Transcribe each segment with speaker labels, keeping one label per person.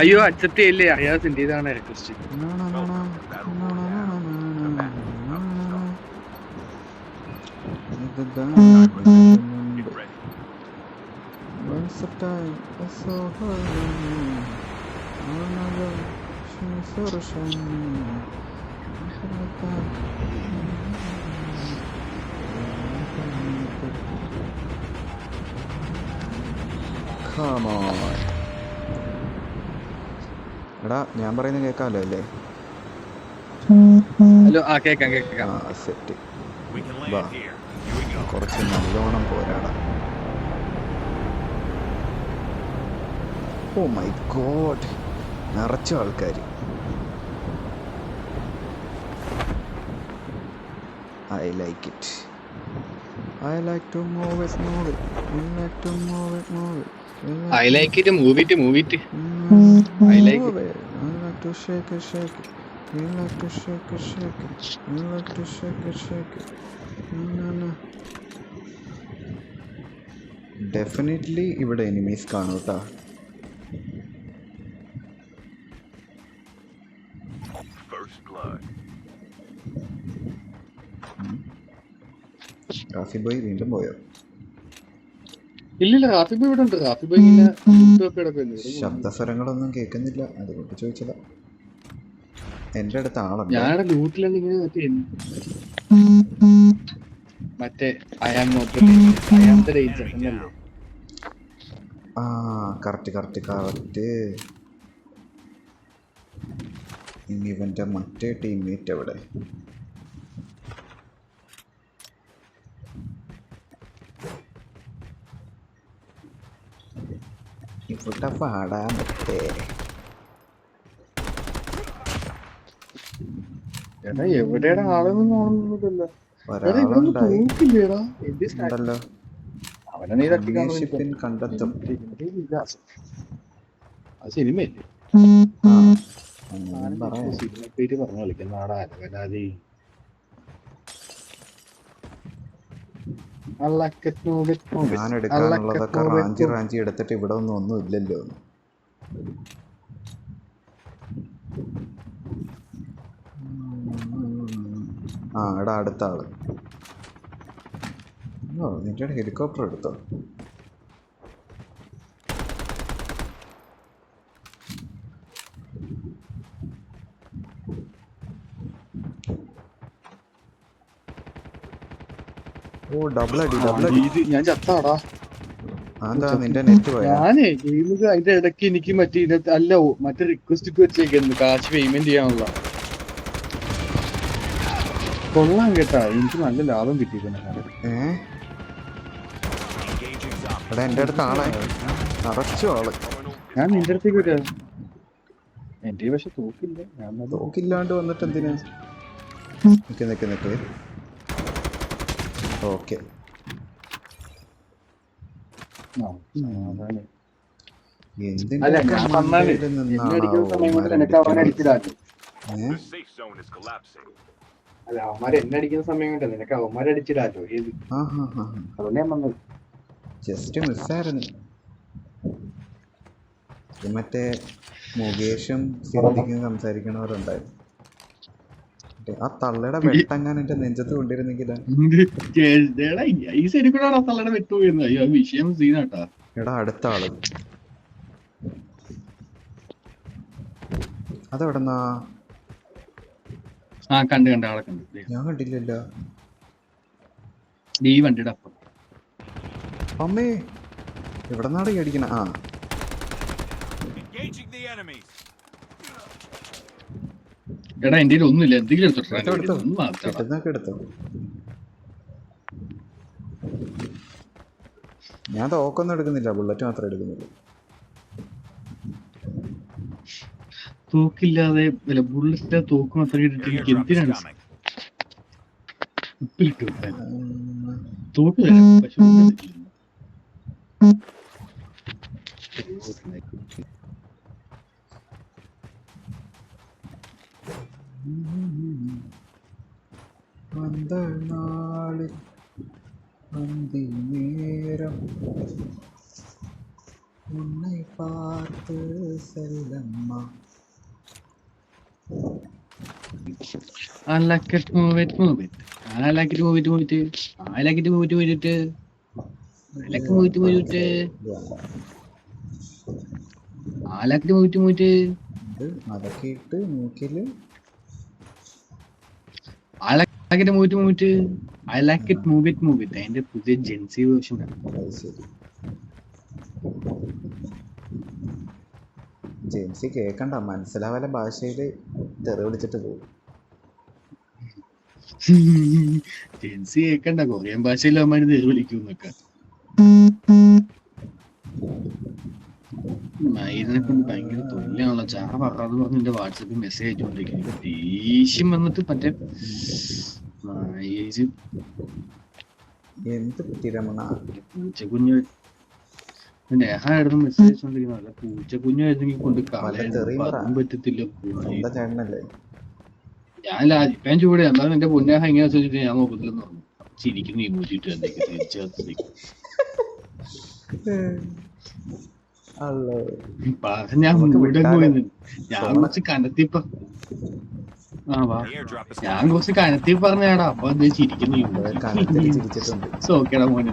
Speaker 1: അയ്യോ അക്സെപ്റ്റ് ചെയ്യില്ലേ, അയാൾ സെൻഡ് ചെയ്താണ് request.
Speaker 2: Once a time I saw her, another she saw her shining. Come on. എടാ ഞാൻ പറയുന്നത് കേൾക്കാമല്ലോ അല്ലേ?
Speaker 1: ഹലോ, ആ കേക്കാം കേക്കാം.
Speaker 2: ആ സെറ്റ്. വാ, കുറച്ച് നല്ലോണം പോരാടാ. ഓ മൈ ഗോഡ്, നിറച്ച ആൾക്കാർ. I like it. I like to move it, move it. You like to move it, move it.
Speaker 1: I like it, move it, move it. I like
Speaker 2: Move it. I like to shake it, shake it. You like to shake it, shake it. You like to shake it, shake it. No. Definitely ഇവിടെ enemies കാണും കേട്ടോ. Rafi boy വീണ്ടും പോയോ?
Speaker 1: ഇല്ലില്ല, Rafi boy ഇവിടെ ഉണ്ട്. Rafi boy ഇങ്ങനെ
Speaker 2: ശബ്ദസ്വരങ്ങളൊന്നും കേൾക്കുന്നില്ല, അതുകൊണ്ട് ചോദിച്ചതാ. എൻ്റെ അടുത്ത് ആളുണ്ട്.
Speaker 1: ഞാനിവിടെ ലൂട്ടിലാണ് ഇങ്ങനെ മറ്റേ
Speaker 2: ആ കറക്റ്റ്. ഇനി ഇവൻ്റെ മറ്റേ ടീംമേറ്റ് എവിടെ? ഇവിടെ പാടാൻ പറ്റേ?
Speaker 1: എവിടെയാണ് ആളൊന്നും കാണുന്നില്ലല്ലോ.
Speaker 2: ഉണ്ടല്ലോ, അന്വേഷിപ്പിൻ കണ്ടെത്തും.
Speaker 1: അത് സിനിമയല്ലേ? സിനിമ പറഞ്ഞു കളിക്കുന്ന ആടാ അലവലാതി.
Speaker 2: ഞാൻ എടുക്കാനുള്ളതൊക്കെ റാഞ്ചി എടുത്തിട്ട് ഇവിടെ ഒന്നും ഇല്ലല്ലോ. ആ എടാ അടുത്ത ആള്. ഓ നിന്റെ ഹെലികോപ്റ്റർ എടുത്തോ? ഓ ഡബിൾ അടി.
Speaker 1: ഞാൻ ചത്താടാ.
Speaker 2: അതാ നിന്റെ നെറ്റ് പോയാ?
Speaker 1: ഞാനേ ഗെയിമിൽ അതിന്റെ ഇടയ്ക്ക് എനിക്ക് മറ്റേ റിക്വസ്റ്റ് വെച്ചേക്കുന്നു കാശ് പേയ്മെന്റ് ചെയ്യാനുള്ള. കൊള്ളാം കേട്ടാ, എനിക്ക് നല്ല ലാഭം കിട്ടിയിട്ടുണ്ട്.
Speaker 2: എടാ എൻ്റെ അടുത്ത് ആളെ നിറച്ചു ആള്.
Speaker 1: ഞാൻ നിന്റെ അടുത്തേക്ക് വരാ. എന്റെ പക്ഷെ തോക്കില്ല. ഞാൻ
Speaker 2: തോക്കില്ലാണ്ട് വന്നിട്ട് എന്തിനാ? നിക്ക് ഓക്കെ.
Speaker 1: അവന്മാരെന്നടിക്കുന്ന സമയം കൊണ്ട് നിനക്ക് അവന്മാരടിച്ചിടാലോ. അതുകൊണ്ട് ഞാൻ വന്നത്.
Speaker 2: ജസ്റ്റ് മിസ്സായിരുന്നു. മറ്റേ മുകേഷും സിദ്ദിഖും സംസാരിക്കണവരുണ്ടായിരുന്നു. ആ തള്ളയുടെ വെട്ടങ്ങാൻ എന്റെ നെഞ്ചത്ത് കൊണ്ടിരുന്നെങ്കിലാ. എടാ അടുത്ത ആള് അതെവിടെന്നാ?
Speaker 1: കണ്ട് ആളെ കണ്ടു.
Speaker 2: ഞാൻ കണ്ടില്ലല്ലോ.
Speaker 1: ഈ വണ്ടിയുടെ അപ്പം
Speaker 2: അമ്മേ എവിടെന്നാണ് ഈ അടിക്കണ?
Speaker 1: എടാ എന്റെ ഒന്നുമില്ല, എന്തെങ്കിലും
Speaker 2: എടുത്തോ. ഞാൻ തോക്കൊന്നും എടുക്കുന്നില്ല, ബുള്ളറ്റ് മാത്രമേ എടുക്കുന്നുള്ളൂ.
Speaker 1: തോക്കില്ലാതെ ബുള്ളറ്റിന്റെ തോക്ക് മാത്രം ഇട്ടിട്ട് എന്തിനാണ് ഉപ്പിലിട്ട് തോക്ക് പക്ഷെ
Speaker 2: உன்னை பார்த்து செல்லம்மா.
Speaker 1: I like it, move it, move it. I like it, move it, move it. I like it, move it, move it. I like it, move it, move it. I like it, move it, move it.
Speaker 2: ഇത് അതൊക്കെ ഇട്ട് മൂക്കില്
Speaker 1: I like it, move it, move it. I like it, move it, move it. അതിന്റെ പുതിയ Jency version ആണ്.
Speaker 2: അത് ശരി. ജെൻസി കേക്കണ്ട, മനസ്സിലാവല ഭാഷയില് തെറി വിളിച്ചിട്ട് പോകും.
Speaker 1: ജെൻസി കേക്കണ്ട, കൊറിയൻ ഭാഷയിൽ അമ്മ തെറി വിളിക്കുന്നൊക്കെ. മൈദിനെ കൊണ്ട് ഭയങ്കര തൊല്ലിയാണല്ലോ. ചാ പറയാന്ന് പറഞ്ഞ് എന്റെ വാട്സാപ്പിൽ മെസ്സേജ് അയച്ചുകൊണ്ടിരിക്കുന്നു. ദേഷ്യം വന്നിട്ട് മറ്റേ
Speaker 2: എന്ത് പറ്റി രമണ?
Speaker 1: പൂച്ചക്കുഞ്ഞ് നേഹായിരുന്നു മെസ്സേജ് അയച്ചുകൊണ്ടിരിക്കുന്നത്. അല്ല പൂച്ചക്കുഞ്ഞായിരുന്നെങ്കിൽ കൊണ്ട് കളയാൻ പറ്റത്തില്ല.
Speaker 2: ചേട്ടനല്ലേ?
Speaker 1: ഞാൻ ചൂടെ എന്താണ് എന്റെ പൊന്നേഹ ഇങ്ങനെ വെച്ചിട്ട് ഞാൻ നോക്കത്തില്ലെന്ന് പറഞ്ഞു. ചിരിക്കുന്ന ഇമോജിട്ട് എന്തൊക്കെ തിരിച്ചു ഞാൻ കുറച്ച് കനത്തിപ്പ ഞാൻ കുറച്ച് കനത്തി പറഞ്ഞാടാ. അപ്പൊ അത് ചിരിക്കുന്നു. സോക്കേടാ മോനെ.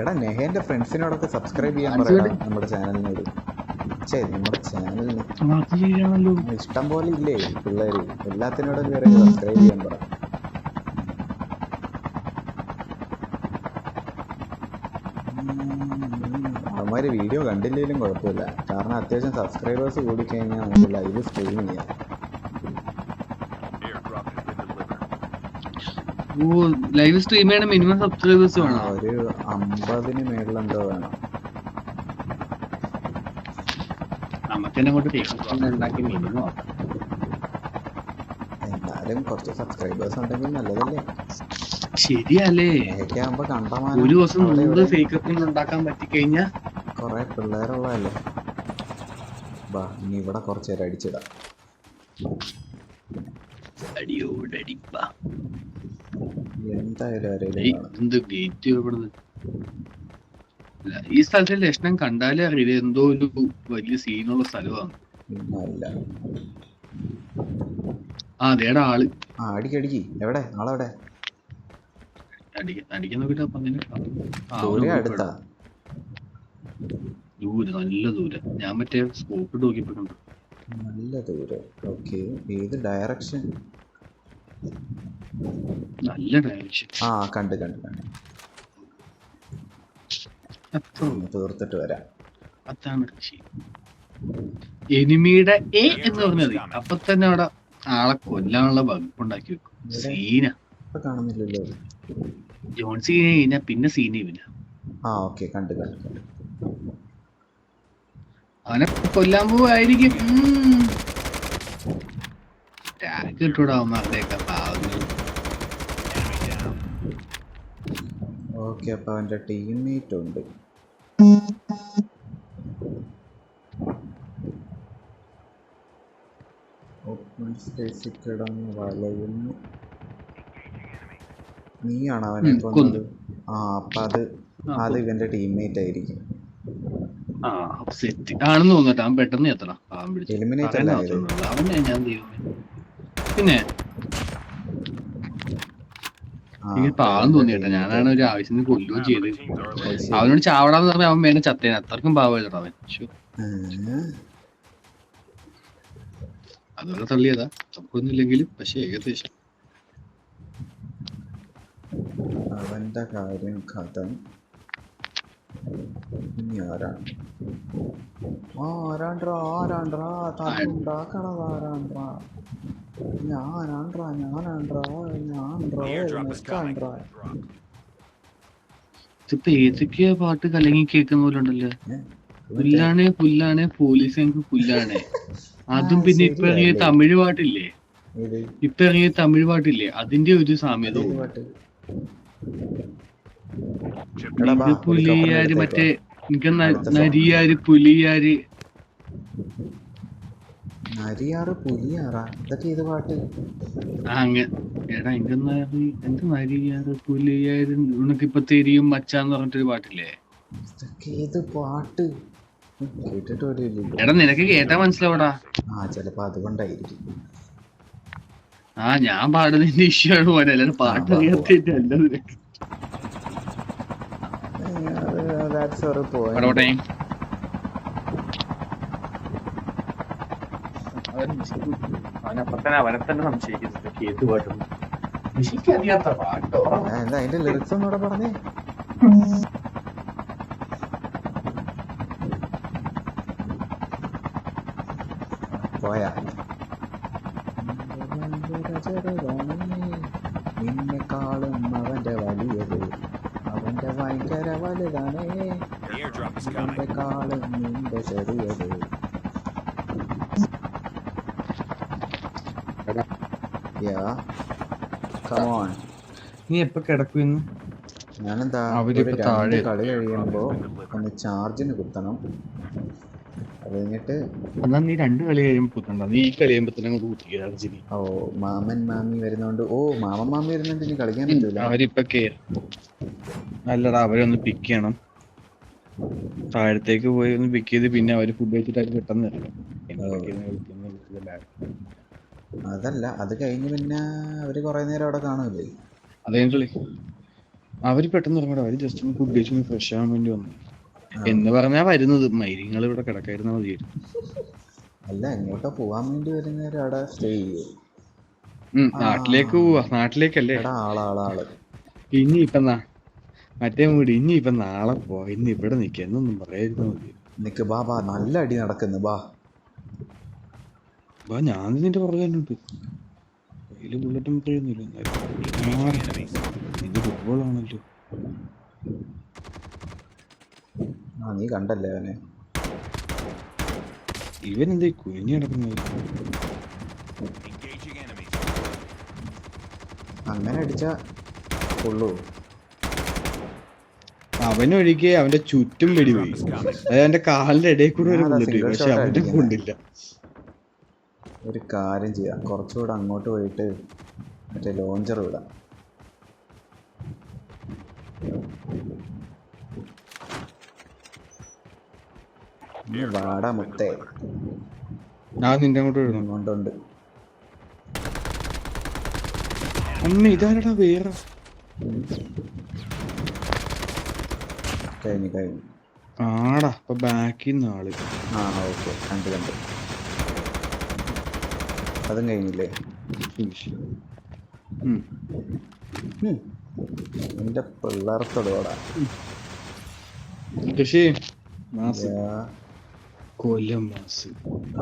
Speaker 2: എടാ നെഹേന്റെ ഫ്രണ്ട്സിനോടൊക്കെ സബ്സ്ക്രൈബ് ചെയ്യാൻ പറയണം നമ്മുടെ ചാനലിനോട്. നമ്മുടെ ചാനലിന് ഇഷ്ടം പോലെ ഇല്ലേ പിള്ളേര്, എല്ലാത്തിനോടും കയറി സബ്സ്ക്രൈബ് ചെയ്യാൻ പറ. അവന്മാര് വീഡിയോ കണ്ടില്ലെങ്കിലും കുഴപ്പമില്ല, കാരണം അത്യാവശ്യം സബ്സ്ക്രൈബേഴ്സ് കൂടിക്കഴിഞ്ഞാൽ നമുക്ക് ലൈവ് സ്ട്രീം ചെയ്യാം.
Speaker 1: ലൈവ് സ്ട്രീം ചെയ്യണ മിനിമം സബ്സ്ക്രൈബേഴ്സ് വേണം.
Speaker 2: ഒരു 50 മേളിലെന്തോ വേണം.
Speaker 1: നമുക്കെന്നെ കൊണ്ട് ഉണ്ടാക്കി മിനിമം.
Speaker 2: എന്നാലും കുറച്ച് സബ്സ്ക്രൈബേഴ്സ് ഉണ്ടെങ്കിൽ നല്ലതല്ലേ?
Speaker 1: ശരിയല്ലേ?
Speaker 2: ആകുമ്പോ കണ്ടമാനം
Speaker 1: ഒരു ദിവസം 100 ഫേക്ക് അക്കൗണ്ട് ഉണ്ടാക്കാൻ പറ്റിക്കഴിഞ്ഞാ
Speaker 2: കൊറേ പിള്ളേരുള്ളതല്ലേ. ബാ ഇനി ഇവിടെ കുറച്ച് നേരം അടിച്ചിടാം. എന്തായാലും
Speaker 1: ഈ സ്ഥലത്തെ ലക്ഷണം കണ്ടാലേ അറിയില്ല എന്തോ ഒരു വലിയ സീനുള്ള സ്ഥലമാണ്. അതേടാ ആള്.
Speaker 2: അടിക്കടിക്ക് എവിടെ ആളെവിടെ?
Speaker 1: അടിക്കാൻ നോക്കിട്ട് അപ്പൊ
Speaker 2: അടുത്താ?
Speaker 1: ദൂരെ, നല്ല ദൂരെ. ഞാൻ മറ്റേ സ്കോപ്പ് നോക്കിയപ്പോഴുണ്ട്.
Speaker 2: നല്ല ദൂരെ. ഓക്കെ, ഏത് ഡയറക്ഷൻ?
Speaker 1: നല്ല ഡയറക്ഷൻ.
Speaker 2: കണ്ട് തീർത്തിട്ട് വരാം.
Speaker 1: അതാണ് എനിമിയുടെ എ എന്ന് പറഞ്ഞത്. അപ്പൊ തന്നെ അവിടെ ആളെ കൊല്ലാനുള്ള വകുപ്പുണ്ടാക്കി വെക്കും. സീന
Speaker 2: കാണുന്നില്ലല്ലോ.
Speaker 1: ജോൺ സീന കഴിഞ്ഞാ പിന്നെ സീന ഇവന.
Speaker 2: ഓക്കെ, കണ്ട്
Speaker 1: അവനെ കൊല്ലാൻ പോവായിരിക്കും. ടാഗ് കിട്ടൂടാ അവന്മാരുടെയൊക്കെ പാവങ്ങൾ.
Speaker 2: ഓക്കെ, അപ്പൊ അവന്റെ ടീംമേറ്റ് ഉണ്ട്. ഓപ്പൺ സ്പേസിൽ കിടന്ന് വലയുന്നു. നീയാണ് അവനെ കൊന്നത്? അപ്പൊ അത് ഇവന്റെ ടീംമേറ്റ് ആയിരിക്കും.
Speaker 1: ആണെന്ന് തോന്നിട്ട് അവൻ പെട്ടെന്ന് എത്തണം.
Speaker 2: എലിമിനേറ്റ്
Speaker 1: അവനെ ഞാൻ പിന്നെ എനിക്ക് പാവം തോന്നിട്ടാ. ഞാനാണ് ഒരു ആവശ്യത്തിന് കൊല്ലുകയും ചെയ്ത്. അവനോട് ചാവടാന്ന് പറഞ്ഞാൽ അവൻ വേണം ചത്തേനെ. അത്രക്കും പാവം അവൻ. അതൊക്കെ തള്ളിയതാ, തപ്പൊന്നുമില്ലെങ്കിലും. പക്ഷെ ഏകദേശം
Speaker 2: അവന്റെ കാര്യം കഥ. ഇനി ആരാണ്?
Speaker 1: ഇതിപ്പോ ഏതൊക്കെയാ പാട്ട് കലങ്ങി കേൾക്കുന്ന പോലെ ഉണ്ടല്ലോ. പുല്ലാണേ പുല്ലാണേ പോലീസ് എനിക്ക് പുല്ലാണേ. അതും പിന്നെ ഇപ്പൊ ഇറങ്ങിയ തമിഴ് പാട്ടില്ലേ, അതിന്റെ ഒരു സാമ്യത. പുലിയാര് മറ്റേ എനിക്ക് നരിയാര് പുലിയാര്
Speaker 2: നരിയാറ് പുലിയാറാ ഇതൊക്കെ ഏത് പാട്ട്?
Speaker 1: എടാ എന്ത് നരിയാറ് പുലിയായിരുന്നു ഉനക്കിപ്പൊ തിരിയും മച്ചാന്ന് പറഞ്ഞിട്ടൊരു പാട്ടില്ലേ?
Speaker 2: ഇതൊക്കെ ഏത് പാട്ട്? കേട്ടിട്ട് പോലും ഇല്ലല്ലോ.
Speaker 1: എടാ നിനക്ക് കേട്ടാ മനസ്സിലാവടാ.
Speaker 2: ചിലപ്പോ അതുകൊണ്ടായിരിക്കും.
Speaker 1: ഞാൻ പാടുന്നതിന്റെ ഇഷ്യൂ ആണ് പോലെ, അല്ലാതെ പാട്ട് അറിയാത്തല്ല നിനക്ക്. അവനെ തന്നെ സംശയിക്കുന്നത് ഏത് പാട്ടും എനിക്കറിയാത്ത പാട്ടോ.
Speaker 2: എന്താ അതിന്റെ ലിറിക്സ് ഒന്നുകൂടെ പറഞ്ഞേ. പോയാ നിന്നെക്കാളും അവന്റെ വലിയത്, അവന്റെ ഭയങ്കര വലുതാണേ, നിന്നെക്കാളും നിന്റെ ചെറിയത്.
Speaker 1: നീ എപ്പോ കിടക്കുന്നു?
Speaker 2: ഞാനെന്താ കളി കഴിയുമ്പോ ഒന്ന് ചാർജിന് കുത്തണം. അത് കഴിഞ്ഞിട്ട്
Speaker 1: എന്നാ നീ 2 കളി കഴിയുമ്പോ കുത്തണ്ട, നീ ഈ കളി കഴിയുമ്പോ
Speaker 2: മാമൻ മാമി വരുന്നോണ്ട്. മാമൻ മാമി വരുന്നോണ്ട് ഇനി കളിക്കാൻ പറ്റൂല.
Speaker 1: അവരിപ്പൊ അല്ലടാ, അവരൊന്ന് പിക്ക് ചെയ്യണം. താഴത്തേക്ക് പോയി ഒന്ന് പിക്ക് ചെയ്ത് പിന്നെ അവര് ഫുഡ് കഴിച്ചിട്ട് അവര് പെട്ടെന്ന്
Speaker 2: അതല്ല, അത് കഴിഞ്ഞ് പിന്നെ അവര് കൊറേ നേരം അവിടെ കാണൂലേ?
Speaker 1: അത് കഴിഞ്ഞിട്ടുള്ളേ അവര് പെട്ടെന്ന് ഇറങ്ങടാ. അവര് ജസ്റ്റ് ഒന്ന് ഫുഡ് കഴിച്ച് ഫ്രഷ് ആവാൻ വേണ്ടി വന്നു എന്ന് പറഞ്ഞാ വരുന്നത്. മൈരിങ്ങൾ ഇവിടെ കിടക്കായിരുന്നാ മതിയായിരുന്നു.
Speaker 2: അല്ല, എങ്ങോട്ടാ പോവാൻ വേണ്ടി വരുന്നേരം അവിടെ സ്റ്റേ ചെയ്യും.
Speaker 1: നാട്ടിലേക്ക് പോവാ. നാട്ടിലേക്കല്ലേ?
Speaker 2: ആള്
Speaker 1: ഇനിയിപ്പൊ മറ്റേ മൂടി ഇനിയിപ്പൊ നാളെ പോവാ. ഇന്ന് ഇവിടെ നിക്ക എന്നൊന്നും പറയാതിരുന്നാ മതി.
Speaker 2: നിക്ക് ബാ, നല്ല അടി നടക്കുന്നു. ബാ
Speaker 1: ഞാൻ നിന്റെ പുറകെ തന്നെയുണ്ട്. കയ്യില് ബുള്ളറ്റും കഴിയുന്നില്ല. നിന്റെ ഫുട്ബോൾ ആണല്ലോ.
Speaker 2: നീ കണ്ടല്ലേ അവനെ?
Speaker 1: ഇവനെന്താ കുഞ്ഞി കിടക്കുന്നത്?
Speaker 2: അങ്ങനെ അടിച്ചാ കൊള്ളൂ.
Speaker 1: അവനൊഴികെ അവന്റെ ചുറ്റും വെടിപോയി. അതായത് അവന്റെ കാലിന്റെ ഇടയിൽ കൂടെ ഒരു ബുള്ളറ്റ്, പക്ഷെ അവന്റെ കൊണ്ടില്ല.
Speaker 2: ഒരു കാര്യം ചെയ്യാം, കുറച്ചുകൂടെ അങ്ങോട്ട് പോയിട്ട് മറ്റേ ലോഞ്ചർ വിടാം. വാടാ മുത്തേ.
Speaker 1: ഞാൻ നിന്റെ അങ്ങോട്ട്
Speaker 2: കൊണ്ടുണ്ട്.
Speaker 1: അമ്മ ഇതാരടാ വേറെ?
Speaker 2: കഴിഞ്ഞു
Speaker 1: ആടാ. അപ്പൊ ബാക്കിൽ നിന്ന് ആള്.
Speaker 2: ഓക്കെ, കണ്ടു. അതും കഴിഞ്ഞില്ലേ? എന്റെ പിള്ളേർത്തോടാ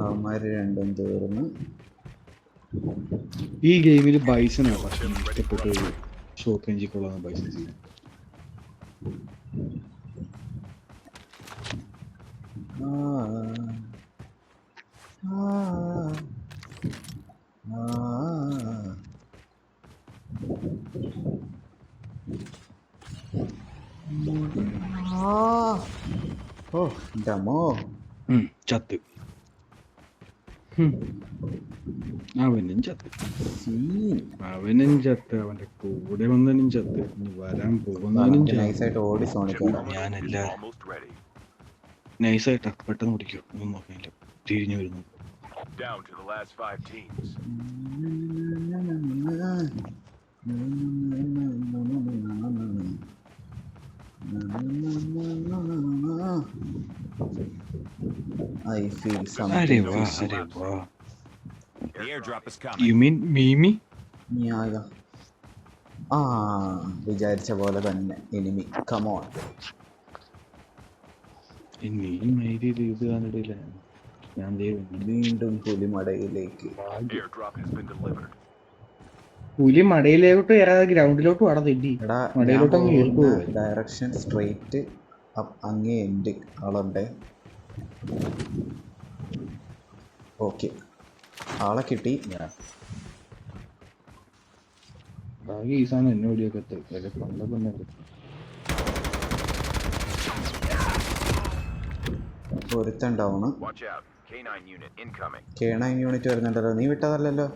Speaker 2: അവന്മാര് രണ്ടും തീർന്ന്.
Speaker 1: ഈ ഗെയിമില് ബൈസനാണ് പക്ഷെ ഇഷ്ടപ്പെട്ട ഷോക്ക് എഞ്ചിക്കൊള്ളാണ് ബൈസൺ. ചത്ത്. അവനും ചത്ത്. അവന്റെ കൂടെ വന്നവനും ചത്ത്. വരാൻ പോകുന്നവനും ഞാനല്ല. നൈസായിട്ടാ, പെട്ടെന്ന് ഓടിക്കോ. ഒന്നും നോക്കാനില്ല. തിരിഞ്ഞു വരുന്നു.
Speaker 2: I feel something.
Speaker 1: Arey wow. The airdrop is coming. You mean Mimi?
Speaker 2: Yeah. വിചാരിച്ച പോലെ തന്നെ എനിമി. Come on.
Speaker 1: ഞാൻ
Speaker 2: വീണ്ടും പുലിമടയിലേക്ക്.
Speaker 1: പുലി മടയിലോട്ട് കയറാതെ ഗ്രൗണ്ടിലോട്ട് വടതില്ല.
Speaker 2: ഡയറക്ഷൻ സ്ട്രെയിറ്റ് അങ്ങേ എൻഡ് ആളുണ്ട്. ഓക്കെ, ആളെ കിട്ടി.
Speaker 1: ഈ സാധനം എന്നെ ഓടിയൊക്കെ
Speaker 2: ഒരുത്തൻ ഡൗണ്. K9 യൂണിറ്റ് വരുന്നുണ്ടല്ലോ. നീ വിട്ടതല്ലല്ലോ.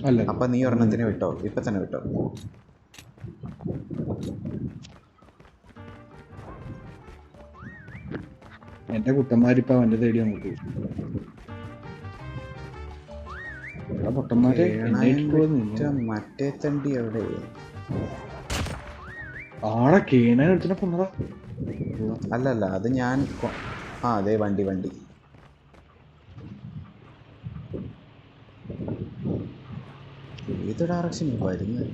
Speaker 1: അല്ല
Speaker 2: അപ്പൊ നീ ഒരെണ്ണത്തിന് വിട്ടോ, ഇപ്പൊ തന്നെ വിട്ടോ.
Speaker 1: എന്റെ കുട്ടന്മാരിപ്പോ അവന്റെ തേടി അങ്ങോട്ട് പൊട്ടന്മാരെ
Speaker 2: മറ്റേ തണ്ടി എവിടെ?
Speaker 1: ആളെ കേണ എടുത്തിനെ കൊന്നതാ.
Speaker 2: അല്ലല്ല, അത് ഞാൻ അതെ വണ്ടി ഏത് ഡയറക്ഷനിൽ വരുന്നത്?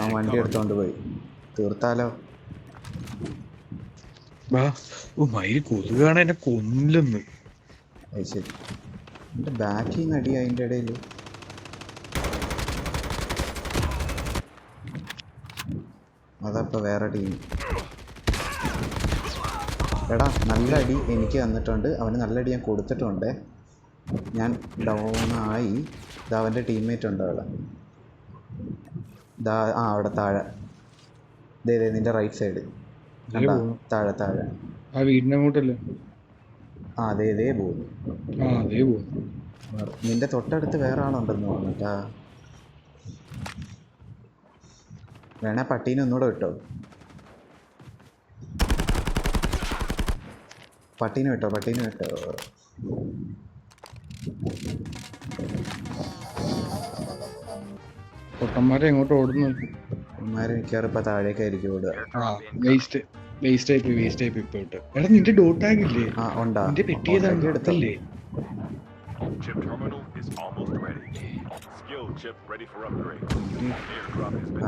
Speaker 2: ആ വണ്ടി എടുത്തോണ്ട് പോയി. തീർത്താലോ?
Speaker 1: മയില് കൊതുകാണ് എന്നെ കൊന്നില്ലെന്ന്.
Speaker 2: അത് ശരി. എന്റെ ബാക്കിൽ നിന്ന് അടി അതിൻ്റെ ഇടയിൽ. അതപ്പോ വേറെ ടീം. എടാ നല്ല അടി എനിക്ക് തന്നിട്ടുണ്ട്, അവന് നല്ല അടി ഞാൻ കൊടുത്തിട്ടുണ്ട്. ഞാൻ ഡൗണായി. ഇതാ അവൻ്റെ ടീംമേറ്റ് ഉണ്ട് അവിടെ. അവിടെ താഴെ. ദേ നിന്റെ റൈറ്റ് സൈഡ് താഴെ.
Speaker 1: ആ വീടിന്റെ അങ്ങോട്ടല്ലേ?
Speaker 2: അതേ പോകുന്നു. നിന്റെ തൊട്ടടുത്ത് വേറെ ആളുണ്ടെന്ന് തോന്നിട്ടാ. വേണേ പട്ടീനെ ഒന്നുകൂടെ വിട്ടോ. പട്ടീനെ വിട്ടോ.
Speaker 1: പൊട്ടന്മാരെ എങ്ങോട്ട് ഓടുന്നു?
Speaker 2: പൊട്ടന്മാരെ മിക്കവാറും ഇപ്പൊ താഴേക്കായിരിക്കും ഓടുക.
Speaker 1: വേസ്റ്റ് ആയി ഇപ്പൊ ഇട്ട്. എടാ നിന്റെ ഡോട്ട് ടാഗ് ഇല്ലേ?
Speaker 2: ഉണ്ടാ
Speaker 1: നിന്റെ പെട്ടിയതാണ് എടുത്തല്ലേ?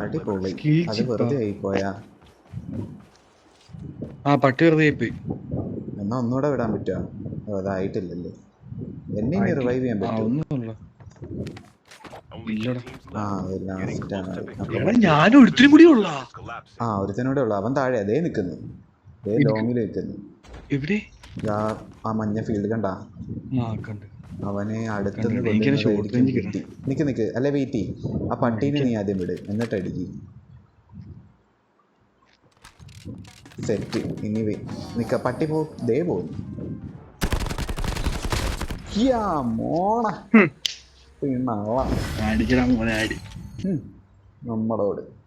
Speaker 2: അടിപൊളി. അത് വെറുതെ ആയിപ്പോയാ.
Speaker 1: പട്ടി വെറുതെ ആയിപ്പോയി.
Speaker 2: എന്നാ ഒന്നുകൂടെ വിടാൻ പറ്റുമോ? അതായിട്ടില്ലല്ലേ. എന്നെ റിവൈവ് ചെയ്യാൻ പറ്റും.
Speaker 1: ഞാനും ഒരുത്തിനും കൂടി ഉള്ള.
Speaker 2: ഒരുത്തനൂടെ ഉള്ളു. അവൻ താഴെ അതേ നിക്കുന്നു. ലോങ്ങില് നിൽക്കുന്നു.
Speaker 1: എവിടെ?
Speaker 2: ആ മഞ്ഞ ഫീൽഡ് കണ്ടാ? അവനെ അടുത്തുനിന്ന് നിക്ക്. അല്ലെ വെയിറ്റ് ചെയ്യ്. ആ പട്ടീനെ നീ ആദ്യം വിട്, എന്നിട്ട് അടിക്ക്. സെറ്റ്. ഇനി നിക്ക. പട്ടി ദേ പോകുന്നു. മോണ നമ്മളോട്